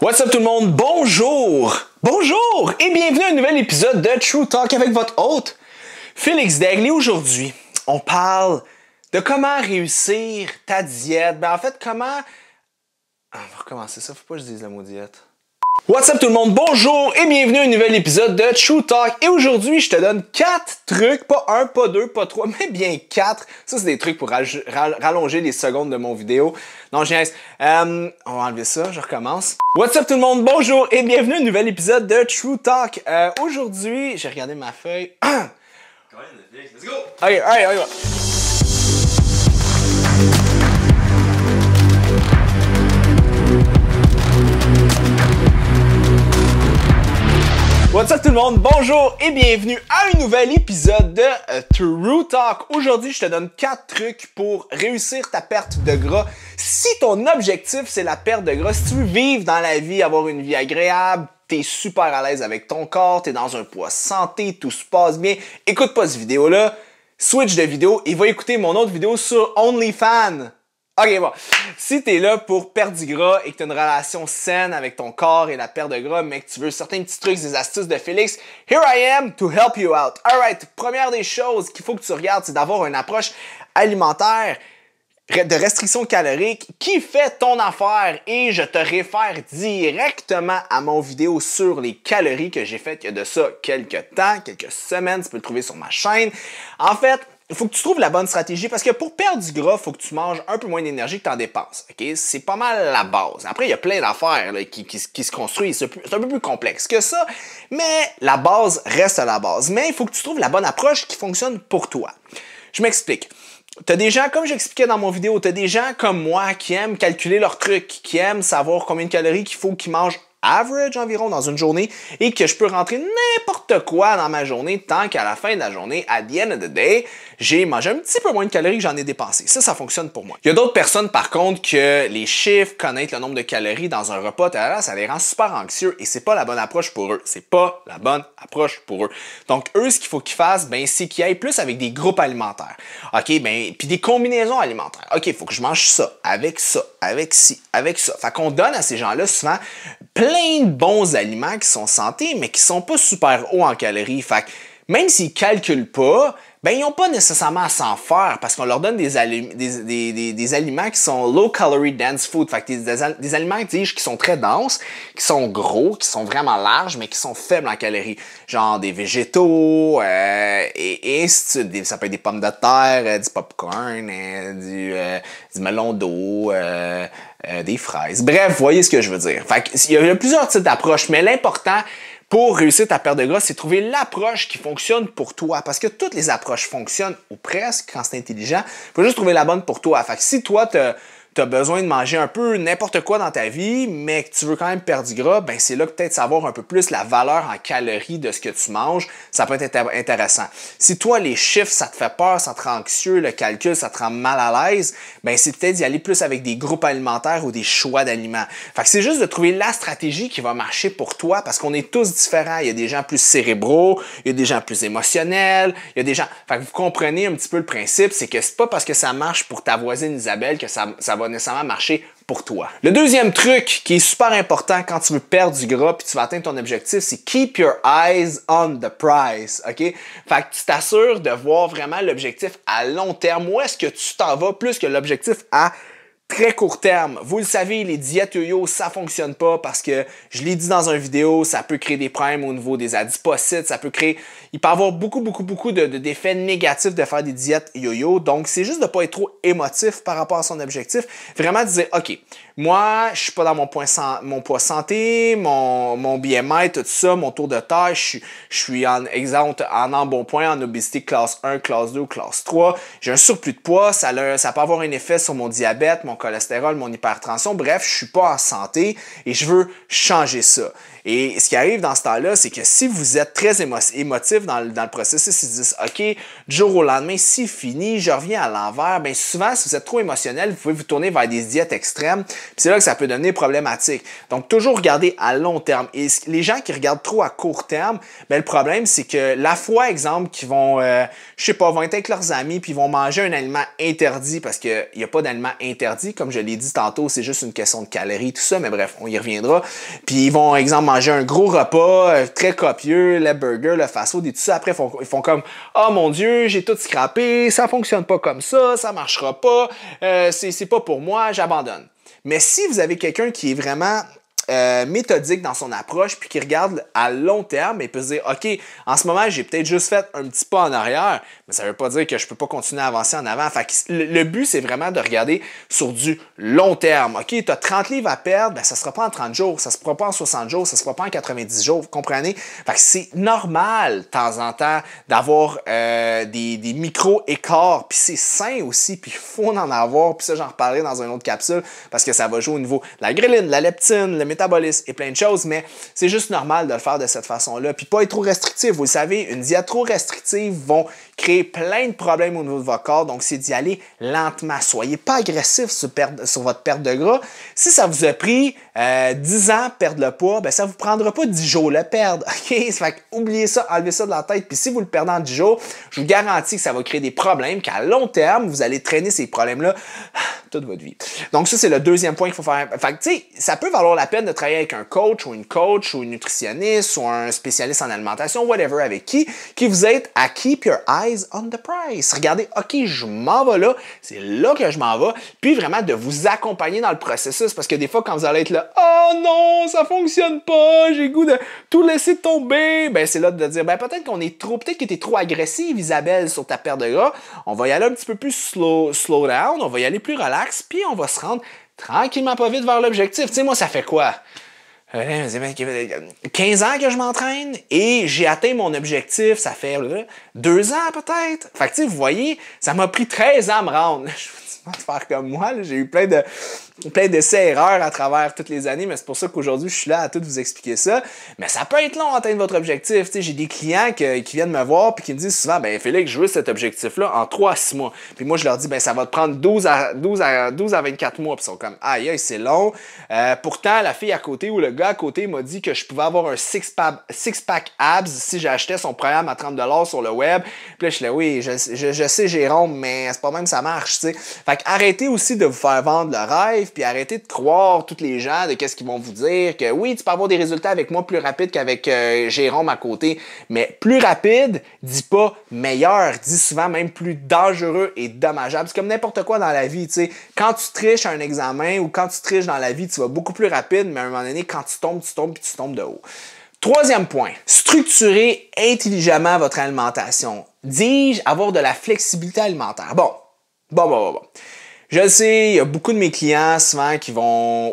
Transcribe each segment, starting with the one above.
What's up tout le monde? Bonjour! Bonjour! Et bienvenue à un nouvel épisode de True Talk avec votre hôte, Félix Daigle. Aujourd'hui, on parle de comment réussir ta diète. En fait, comment... on va recommencer ça, faut pas que je dise le mot diète. What's up tout le monde? Bonjour et bienvenue à un nouvel épisode de True Talk. Et aujourd'hui, je te donne 4 trucs, pas 1, pas 2, pas 3, mais bien 4. Ça, c'est des trucs pour rallonger les secondes de mon vidéo. Non, je niaise. On va enlever ça, je recommence. What's up tout le monde? Bonjour et bienvenue à un nouvel épisode de True Talk. Aujourd'hui, j'ai regardé ma feuille. Let's go! Ok, allez, on y va. What's up tout le monde? Bonjour et bienvenue à un nouvel épisode de True Talk. Aujourd'hui, je te donne 4 trucs pour réussir ta perte de gras. Si ton objectif, c'est la perte de gras, si tu veux vivre dans la vie, avoir une vie agréable, t'es super à l'aise avec ton corps, t'es dans un poids santé, tout se passe bien, écoute pas cette vidéo-là, switch de vidéo et va écouter mon autre vidéo sur OnlyFans. Ok, bon. Si t'es là pour perdre du gras et que t'as une relation saine avec ton corps et la perte de gras, mais que tu veux certains petits trucs, des astuces de Félix, here I am to help you out. Alright, première des choses qu'il faut que tu regardes, c'est d'avoir une approche alimentaire de restriction calorique qui fait ton affaire. Et je te réfère directement à mon vidéo sur les calories que j'ai faite il y a de ça quelques temps, quelques semaines. Tu peux le trouver sur ma chaîne. En fait, il faut que tu trouves la bonne stratégie parce que pour perdre du gras, il faut que tu manges un peu moins d'énergie que tu en dépenses. Okay? C'est pas mal la base. Après, il y a plein d'affaires qui se construisent. C'est un peu plus complexe que ça, mais la base reste la base. Mais il faut que tu trouves la bonne approche qui fonctionne pour toi. Je m'explique. T'as des gens, comme j'expliquais dans mon vidéo, t'as des gens comme moi qui aiment calculer leurs trucs, qui aiment savoir combien de calories qu'il faut qu'ils mangent average environ dans une journée et que je peux rentrer n'importe quoi dans ma journée tant qu'à la fin de la journée, at the end of the day, j'ai mangé un petit peu moins de calories que j'en ai dépensé. Ça fonctionne pour moi. Il y a d'autres personnes par contre que les chiffres, connaître le nombre de calories dans un repas, ça les rend super anxieux et c'est pas la bonne approche pour eux. C'est pas la bonne approche pour eux. Donc eux, ce qu'il faut qu'ils fassent, c'est qu'ils aillent plus avec des groupes alimentaires. OK, puis des combinaisons alimentaires. OK, il faut que je mange ça, avec ci, avec ça. Fait qu'on donne à ces gens-là souvent plein de bons aliments qui sont santé, mais qui sont pas super hauts en calories. Fait que même s'ils calculent pas, ils n'ont pas nécessairement à s'en faire parce qu'on leur donne des aliments qui sont low calorie dense food. Fait que des aliments qui sont très denses, qui sont gros, qui sont vraiment larges, mais qui sont faibles en calories. Genre des végétaux, et ainsi de suite. Ça peut être des pommes de terre, du popcorn, du melon d'eau, des fraises. Bref, vous voyez ce que je veux dire. Fait que, il y a plusieurs types d'approches, mais l'important pour réussir ta perte de gras, c'est trouver l'approche qui fonctionne pour toi. Parce que toutes les approches fonctionnent, ou presque, quand c'est intelligent. Il faut juste trouver la bonne pour toi. Fait que si toi, tu as besoin de manger un peu n'importe quoi dans ta vie, mais que tu veux quand même perdre du gras, c'est là que peut-être savoir un peu plus la valeur en calories de ce que tu manges, ça peut être intéressant. Si toi, les chiffres, ça te fait peur, ça te rend anxieux, le calcul, ça te rend mal à l'aise, c'est peut-être d'y aller plus avec des groupes alimentaires ou des choix d'aliments. Fait que c'est juste de trouver la stratégie qui va marcher pour toi parce qu'on est tous différents. Il y a des gens plus cérébraux, il y a des gens plus émotionnels, il y a des gens... Fait que vous comprenez un petit peu le principe, c'est que c'est pas parce que ça marche pour ta voisine Isabelle que ça va nécessairement marcher pour toi. Le deuxième truc qui est super important quand tu veux perdre du gras puis tu vas atteindre ton objectif, c'est keep your eyes on the prize, OK? Fait que tu t'assures de voir vraiment l'objectif à long terme. Où est-ce que tu t'en vas plus que l'objectif à très court terme? Vous le savez, les diètes yo-yo, ça fonctionne pas parce que, je l'ai dit dans une vidéo, ça peut créer des problèmes au niveau des adipocytes, ça peut créer... Il peut y avoir beaucoup d'effets négatifs de faire des diètes yo-yo. Donc, c'est juste de pas être trop émotif par rapport à son objectif. Vraiment de dire, OK, moi, je suis pas dans mon poids santé, mon BMI, tout ça, mon tour de taille, je suis en embonpoint, en obésité classe 1, classe 2 ou classe 3. J'ai un surplus de poids, ça peut avoir un effet sur mon diabète, mon cholestérol, mon hypertension. Bref, je suis pas en santé et je veux changer ça. Et ce qui arrive dans ce temps-là, c'est que si vous êtes très émotif dans le processus, ils disent, OK, du jour au lendemain, c'est fini, je reviens à l'envers. Souvent, si vous êtes trop émotionnel, vous pouvez vous tourner vers des diètes extrêmes. Puis c'est là que ça peut devenir problématique. Donc, toujours regarder à long terme. Et les gens qui regardent trop à court terme, le problème, c'est que la fois, exemple, qui vont, vont être avec leurs amis, puis ils vont manger un aliment interdit parce qu'il n'y a pas d'aliment interdit. dit, comme je l'ai dit tantôt, c'est juste une question de calories, tout ça, mais bref, on y reviendra. Puis ils vont, exemple, manger un gros repas, très copieux, le burger, le fast-food et tout ça. Après, ils font comme, oh mon Dieu, j'ai tout scrappé, ça fonctionne pas comme ça marchera pas, c'est pas pour moi, j'abandonne. Mais si vous avez quelqu'un qui est vraiment méthodique dans son approche puis qui regarde à long terme et peut se dire OK, en ce moment, j'ai peut-être juste fait un petit pas en arrière, mais ça veut pas dire que je peux pas continuer à avancer en avant. Fait que le but, c'est vraiment de regarder sur du long terme. OK, tu as 30 livres à perdre, ben ça sera pas en 30 jours, ça se fera pas en 60 jours, ça se fera pas en 90 jours, vous comprenez? Fait que c'est normal, de temps en temps, d'avoir des micro-écarts, puis c'est sain aussi, puis il faut en avoir, puis ça, j'en reparlerai dans une autre capsule, parce que ça va jouer au niveau de la ghreline, la leptine, le métabolisme et plein de choses, mais c'est juste normal de le faire de cette façon-là. Puis pas être trop restrictif. Vous le savez, une diète trop restrictive vont créer plein de problèmes au niveau de votre corps. Donc, c'est d'y aller lentement. Soyez pas agressif sur votre perte de gras. Si ça vous a pris 10 ans perdre le poids, ben ça vous prendra pas 10 jours le perdre. OK? Fait que oubliez ça, enlevez ça de la tête. Puis si vous le perdez en 10 jours, je vous garantis que ça va créer des problèmes, qu'à long terme, vous allez traîner ces problèmes-là toute votre vie. Donc, ça, c'est le deuxième point qu'il faut faire. Fait que, tu sais, ça peut valoir la peine de travailler avec un coach ou une nutritionniste ou un spécialiste en alimentation, whatever, avec qui vous aide à keep your eyes on the prize. Regardez, OK, je m'en vais là, c'est là que je m'en vais, puis vraiment de vous accompagner dans le processus, parce que des fois, quand vous allez être là, oh non, ça fonctionne pas, j'ai le goût de tout laisser tomber, ben c'est là de dire, ben peut-être que t'es trop agressive, Isabelle, sur ta perte de gras, on va y aller un petit peu plus slow down, on va y aller plus relax, puis on va se rendre tranquillement pas vite vers l'objectif. Tu sais, moi, ça fait quoi? 15 ans que je m'entraîne et j'ai atteint mon objectif, ça fait 2 ans peut-être. Fait que tu sais, vous voyez, ça m'a pris 13 ans à me rendre. Je vais faire comme moi, j'ai eu plein d'essais-erreurs à travers toutes les années, mais c'est pour ça qu'aujourd'hui, je suis là à tout vous expliquer ça. Mais ça peut être long à atteindre votre objectif. Tu sais, j'ai des clients qui viennent me voir et qui me disent souvent, ben Félix, je veux cet objectif-là en 3 à 6 mois. Puis moi, je leur dis, ben ça va te prendre 12 à 24 mois. Puis ils sont comme, aïe, c'est long. Pourtant, la fille à côté ou le gars à côté m'a dit que je pouvais avoir un six-pack abs si j'achetais son programme à 30$ sur le web. Puis là, je suis là, oui, je sais, Jérôme, mais c'est pas même ça marche, tu sais. Fait arrêtez aussi de vous faire vendre le rêve, puis arrêtez de croire tous les gens de qu'est-ce qu'ils vont vous dire, que oui, tu peux avoir des résultats avec moi plus rapides qu'avec Jérôme à côté, mais plus rapide, dis pas meilleur, dis souvent même plus dangereux et dommageable. C'est comme n'importe quoi dans la vie, tu sais. Quand tu triches à un examen ou quand tu triches dans la vie, tu vas beaucoup plus rapide, mais à un moment donné, quand tu tombes puis tu tombes de haut. Troisième point, structurez intelligemment votre alimentation. Dis-je avoir de la flexibilité alimentaire? Bon. Je le sais, il y a beaucoup de mes clients souvent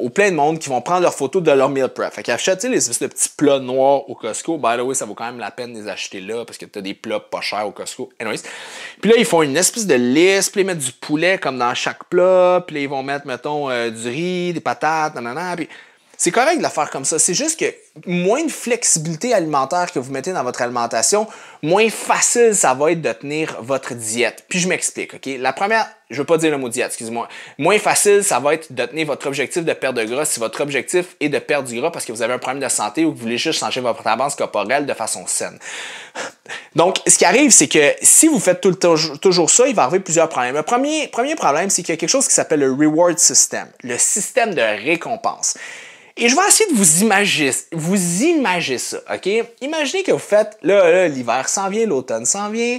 ou plein de monde qui vont prendre leurs photos de leur meal prep. Fait qu'ils achètent les espèces de petits plats noirs au Costco. By the way, ça vaut quand même la peine de les acheter là parce que tu as des plats pas chers au Costco. Anyways. Puis là, ils font une espèce de liste, puis ils mettent du poulet comme dans chaque plat, puis là, ils vont mettre, mettons, du riz, des patates, nanana, puis c'est correct de la faire comme ça. C'est juste que moins de flexibilité alimentaire que vous mettez dans votre alimentation, moins facile ça va être de tenir votre diète. Puis je m'explique, OK? La première, je veux pas dire le mot diète, excuse-moi. Moins facile, ça va être de tenir votre objectif de perte de gras si votre objectif est de perdre du gras parce que vous avez un problème de santé ou que vous voulez juste changer votre apparence corporelle de façon saine. Donc, ce qui arrive, c'est que si vous faites toujours ça, il va arriver plusieurs problèmes. Le premier problème, c'est qu'il y a quelque chose qui s'appelle le reward system, le système de récompense. Et je vais essayer de vous imager ça, OK? Imaginez que vous faites, là l'hiver s'en vient, l'automne s'en vient,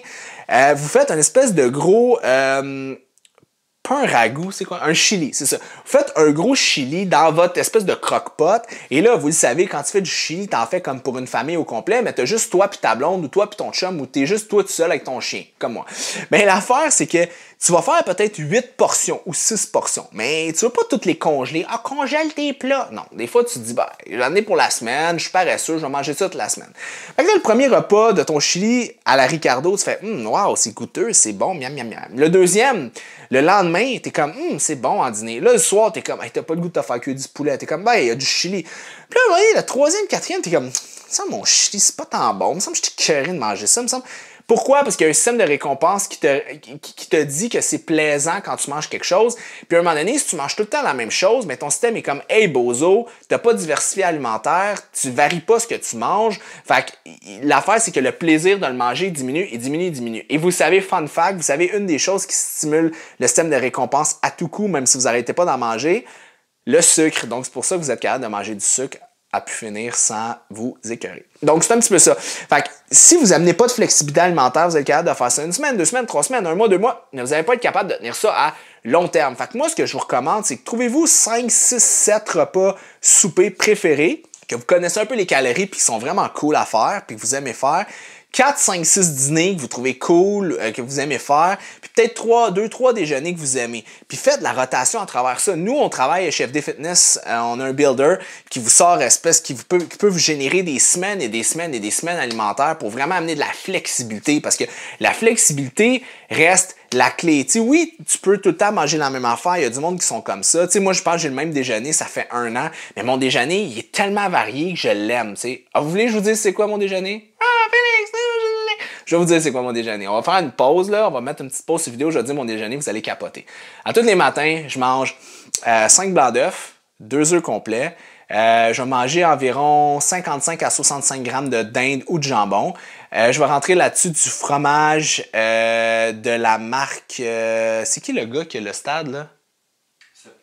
vous faites une espèce de gros, pas un ragoût, c'est quoi? Un chili, c'est ça. Vous faites un gros chili dans votre espèce de croque-pot. Et là, vous le savez, quand tu fais du chili, t'en fais comme pour une famille au complet, mais t'as juste toi puis ta blonde, ou toi puis ton chum, ou t'es juste toi tout seul avec ton chien, comme moi. Mais l'affaire, c'est que tu vas faire peut-être 8 portions ou 6 portions. Mais tu vas pas toutes les congeler. Ah, congèle tes plats. Non. Des fois, tu te dis, ben, j'en ai pour la semaine, je suis paresseux, je vais manger ça toute la semaine. Fait que là, le premier repas de ton chili à la Ricardo, tu fais, wow, c'est goûteux, c'est bon, miam, miam, miam. Le deuxième, le lendemain, t'es comme, c'est bon en dîner. Là, le soir, t'es comme, hey, t'as pas le goût de te faire cuire du poulet. T'es comme, ben, il y a du chili. Puis là, vous voyez, le troisième, quatrième, t'es comme, ça, mon chili, c'est pas tant bon. Il me semble que j'étais curé de manger ça. Il me semble. Pourquoi? Parce qu'il y a un système de récompense qui te dit que c'est plaisant quand tu manges quelque chose. Puis à un moment donné, si tu manges tout le temps la même chose, mais ton système est comme « Hey bozo, t'as pas de diversité alimentaire, tu varies pas ce que tu manges. » Fait que l'affaire, c'est que le plaisir de le manger diminue et diminue et diminue. Et vous savez, fun fact, vous savez, une des choses qui stimule le système de récompense à tout coup, même si vous n'arrêtez pas d'en manger, le sucre. Donc c'est pour ça que vous êtes capable de manger du sucre à pu finir sans vous écœurer. Donc, c'est un petit peu ça. Fait que si vous n'amenez pas de flexibilité alimentaire, vous êtes capable de faire ça une semaine, 2 semaines, 3 semaines, 1 mois, 2 mois, mais vous n'allez pas être capable de tenir ça à long terme. Fait que moi, ce que je vous recommande, c'est que trouvez-vous 5, 6, 7 repas soupers préférés, que vous connaissez un peu les calories puis qui sont vraiment cool à faire puis que vous aimez faire. 4, 5, 6 dîners que vous trouvez cool, que vous aimez faire, puis peut-être 2, 3 déjeuners que vous aimez. Puis faites de la rotation à travers ça. Nous, on travaille chez FD Fitness, on a un builder qui vous sort qui peut vous générer des semaines et des semaines et des semaines alimentaires pour vraiment amener de la flexibilité, parce que la flexibilité reste la clé. Tu sais, oui, tu peux tout le temps manger la même affaire, il y a du monde qui sont comme ça. Tu sais, moi, je pense que j'ai le même déjeuner, ça fait 1 an, mais mon déjeuner, il est tellement varié que je l'aime, tu sais. Ah, vous voulez que je vous dise c'est quoi mon déjeuner? Ah, Félix! Je vais vous dire c'est quoi mon déjeuner. On va faire une pause, là. On va mettre une petite pause sur vidéo. Je vais dire mon déjeuner, vous allez capoter. À tous les matins, je mange 5 blancs d'œufs, 2 œufs complets. Je vais manger environ 55 à 65 grammes de dinde ou de jambon. Je vais rentrer là-dessus du fromage de la marque... c'est qui le gars qui a le stade, là?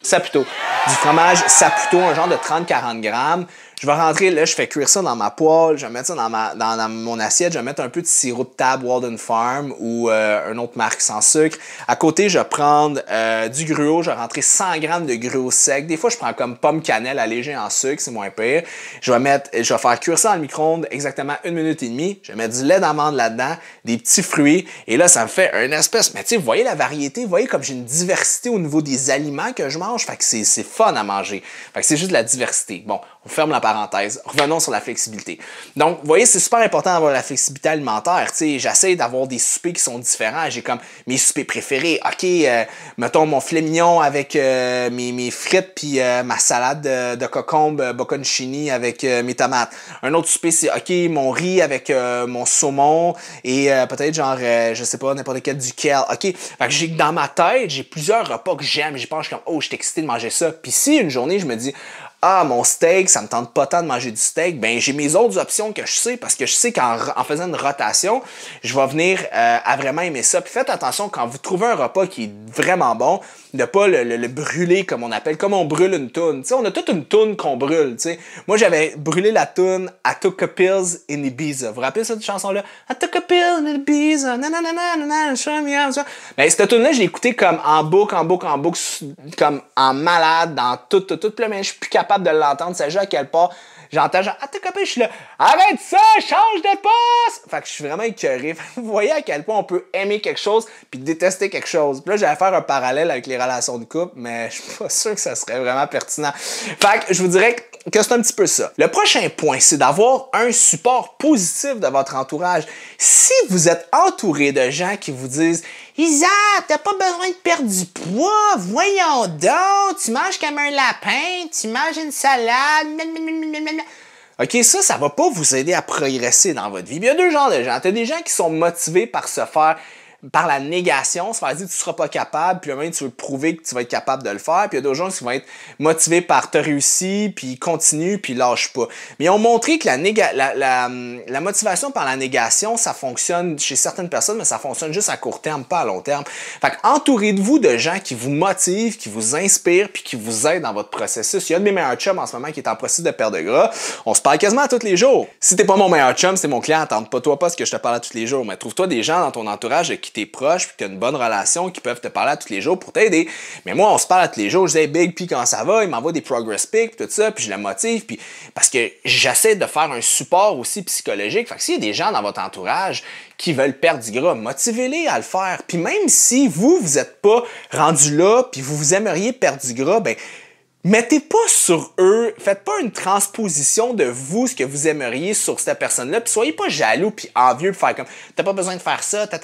Saputo. Du fromage Saputo, un genre de 30-40 grammes. Je vais rentrer, là, je fais cuire ça dans ma poêle, je vais mettre ça dans mon assiette, je vais mettre un peu de sirop de table Walden Farm ou une autre marque sans sucre. À côté, je vais prendre du gruau, je vais rentrer 100 grammes de gruau sec. Des fois, je prends comme pomme cannelle allégée en sucre, c'est moins pire. Je vais faire cuire ça dans le micro-ondes exactement 1 minute et demie. Je vais mettre du lait d'amande là-dedans, des petits fruits. Et là, ça me fait un espèce... Mais tu sais, vous voyez la variété, vous voyez comme j'ai une diversité au niveau des aliments que je mange. Fait que c'est fun à manger. Fait que c'est juste de la diversité. Bon, on ferme la parenthèse. Revenons sur la flexibilité. Donc, vous voyez, c'est super important d'avoir la flexibilité alimentaire. Tu sais, j'essaie d'avoir des soupers qui sont différents. J'ai comme mes soupers préférés. OK, mettons mon filet mignon avec mes frites puis ma salade de cocombe bocconcini avec mes tomates. Un autre souper, c'est OK, mon riz avec mon saumon et peut-être genre, je sais pas, n'importe quel du kale. OK, fait que j'ai dans ma tête, j'ai plusieurs repas que j'aime. J'y pense comme, oh, je suis excité de manger ça. Puis si une journée, je me dis, ah, mon steak, ça me tente pas tant de manger du steak, ben j'ai mes autres options que je sais, parce que je sais qu'en faisant une rotation, je vais venir à vraiment aimer ça. Puis faites attention, quand vous trouvez un repas qui est vraiment bon, de pas le brûler comme on appelle, comme on brûle une toune. Tu sais, on a toute une toune qu'on brûle, tu sais. Moi, j'avais brûlé la toune I Took a Pills in Ibiza. Vous vous rappelez cette chanson-là? I took a pill in Ibiza, nanana, show me how. Ben, cette toune-là, je l'ai écoutée comme en boucle, comme en malade, dans tout, puis là, mais je suis plus capable de l'entendre. Ça joue à quel part j'entends genre, ah, t'es copain, je suis là, arrête ça, change de poste! Fait que je suis vraiment écœuré. Vous voyez à quel point on peut aimer quelque chose puis détester quelque chose. Puis là, j'allais faire un parallèle avec les relations de couple, mais je suis pas sûr que ça serait vraiment pertinent. Fait que je vous dirais que c'est un petit peu ça. Le prochain point, c'est d'avoir un support positif de votre entourage. Si vous êtes entouré de gens qui vous disent Isa, t'as pas besoin de perdre du poids, voyons donc, tu manges comme un lapin, tu manges une salade, OK, ça va pas vous aider à progresser dans votre vie. Il y a 2 genres de gens. T'as des gens qui sont motivés par la négation, se faire dire que tu seras pas capable, puis même tu veux prouver que tu vas être capable de le faire, puis il y a d'autres gens qui vont être motivés par t'as réussi, puis continue, puis lâche pas. Mais ils ont montré que la motivation par la négation, ça fonctionne chez certaines personnes, mais ça fonctionne juste à court terme, pas à long terme. Fait que entourez-vous de gens qui vous motivent, qui vous inspirent, puis qui vous aident dans votre processus. Il y a un de mes meilleurs chums en ce moment qui est en processus de perte de gras. On se parle quasiment à tous les jours. Si t'es pas mon meilleur chum, c'est mon client, attends pas toi pas ce que je te parle à tous les jours, mais trouve-toi des gens dans ton entourage de qui t'es proche, puis que t'as une bonne relation, qui peuvent te parler à tous les jours pour t'aider. Mais moi, on se parle à tous les jours, je dis hey, Big, puis comment ça va? Il m'envoie des progress pics, puis tout ça, puis je la motive, puis parce que j'essaie de faire un support aussi psychologique. Fait que s'il y a des gens dans votre entourage qui veulent perdre du gras, motivez-les à le faire. Puis même si vous êtes pas rendu là, puis vous aimeriez perdre du gras, ben mettez pas sur eux, faites pas une transposition de vous, ce que vous aimeriez sur cette personne-là, puis soyez pas jaloux puis envieux pour faire comme t'as pas besoin de faire ça, ta.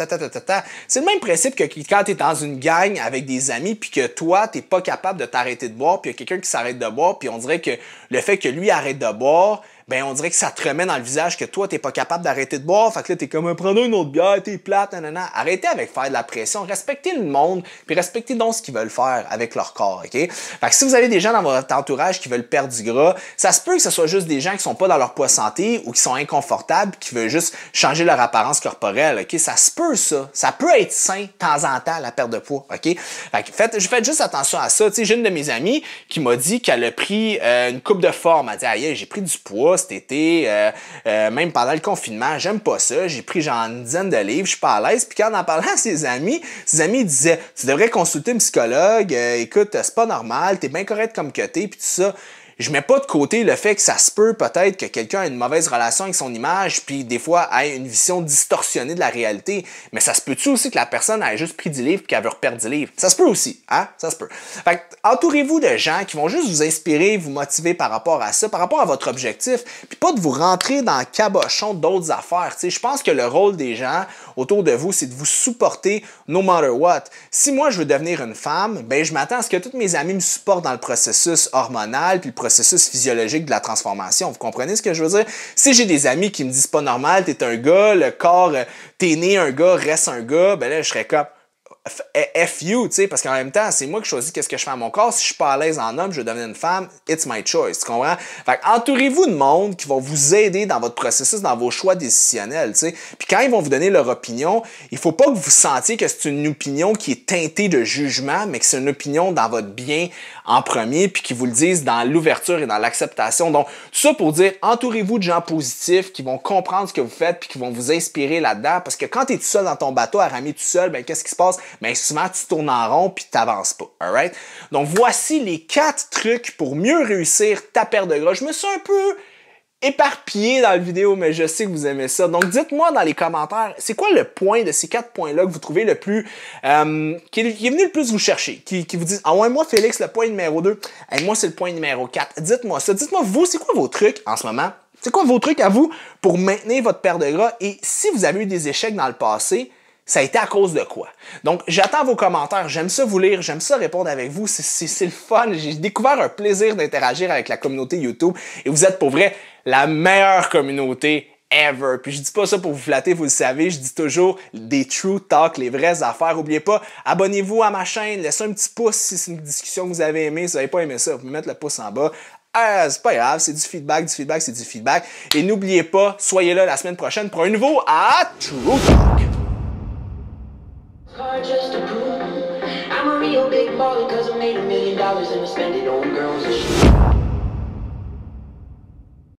C'est le même principe que quand t'es dans une gang avec des amis puis que toi, t'es pas capable de t'arrêter de boire, puis il y a quelqu'un qui s'arrête de boire, puis on dirait que le fait que lui arrête de boire, ben on dirait que ça te remet dans le visage que toi, t'es pas capable d'arrêter de boire. Fait que là, t'es comme, prends une autre bière, t'es plate, nanana. Arrêtez avec faire de la pression. Respectez le monde, puis respectez donc ce qu'ils veulent faire avec leur corps, OK? Fait que si vous avez des gens dans votre entourage qui veulent perdre du gras, ça se peut que ce soit juste des gens qui sont pas dans leur poids santé ou qui sont inconfortables, qui veulent juste changer leur apparence corporelle, OK? Ça se peut, ça. Ça peut être sain de temps en temps, la perte de poids, OK? Fait que faites juste attention à ça. Tu sais, j'ai une de mes amies qui m'a dit qu'elle a pris une coupe de forme. Elle a dit, aïe, j'ai pris du poids cet été, même pendant le confinement, j'aime pas ça. J'ai pris genre une dizaine de livres, je suis pas à l'aise. Puis quand on en parlait à ses amis disaient, tu devrais consulter un psychologue, écoute, c'est pas normal, t'es bien correct comme que t'es, puis tout ça. Je mets pas de côté le fait que ça se peut peut-être que quelqu'un ait une mauvaise relation avec son image, puis des fois ait une vision distorsionnée de la réalité, mais ça se peut-tu aussi que la personne ait juste pris du livre et qu'elle veut reperdre du livre? Ça se peut aussi, hein? Ça se peut. Fait que, entourez-vous de gens qui vont juste vous inspirer, vous motiver par rapport à ça, par rapport à votre objectif, puis pas de vous rentrer dans le cabochon d'autres affaires. Tu sais, je pense que le rôle des gens autour de vous, c'est de vous supporter no matter what. Si moi je veux devenir une femme, ben je m'attends à ce que tous mes amis me supportent dans le processus hormonal puis le processus physiologique de la transformation. Vous comprenez ce que je veux dire? Si j'ai des amis qui me disent pas normal, t'es un gars, le corps, t'es né un gars, reste un gars, ben là je serais comme F you, tu sais, parce qu'en même temps, c'est moi qui choisis qu'est-ce que je fais à mon corps. Si je suis pas à l'aise en homme, je veux devenir une femme, it's my choice, tu comprends? Fait entourez-vous de monde qui vont vous aider dans votre processus, dans vos choix décisionnels, tu sais. Puis quand ils vont vous donner leur opinion, il faut pas que vous sentiez que c'est une opinion qui est teintée de jugement, mais que c'est une opinion dans votre bien en premier, puis qu'ils vous le disent dans l'ouverture et dans l'acceptation. Donc, tout ça pour dire, entourez-vous de gens positifs qui vont comprendre ce que vous faites, puis qui vont vous inspirer là-dedans, parce que quand tu es tout seul dans ton bateau, à ramer tout seul, ben qu'est-ce qui se passe? Ben souvent, tu tournes en rond puis tu n'avances pas. Alright? Donc, voici les 4 trucs pour mieux réussir ta perte de gras. Je me suis un peu éparpillé dans la vidéo, mais je sais que vous aimez ça. Donc, dites-moi dans les commentaires, c'est quoi le point de ces 4 points-là que vous trouvez le plus... qui est venu le plus vous chercher? Qui vous dit, ah ouais, moi, Félix, le point numéro 2. Et moi, c'est le point numéro 4. Dites-moi ça. Dites-moi, vous, c'est quoi vos trucs en ce moment? C'est quoi vos trucs à vous pour maintenir votre perte de gras? Et si vous avez eu des échecs dans le passé, ça a été à cause de quoi? Donc, j'attends vos commentaires. J'aime ça vous lire. J'aime ça répondre avec vous. C'est le fun. J'ai découvert un plaisir d'interagir avec la communauté YouTube. Et vous êtes pour vrai la meilleure communauté ever. Puis je dis pas ça pour vous flatter, vous le savez. Je dis toujours des true talk, les vraies affaires. N'oubliez pas, abonnez-vous à ma chaîne. Laissez un petit pouce si c'est une discussion que vous avez aimée. Si vous n'avez pas aimé ça, vous pouvez mettre le pouce en bas. C'est pas grave, c'est du feedback, c'est du feedback. Et n'oubliez pas, soyez là la semaine prochaine pour un nouveau à True Talk. Just to prove I'm a real big baller, cause I made $1 million and I spend it on girls and shit.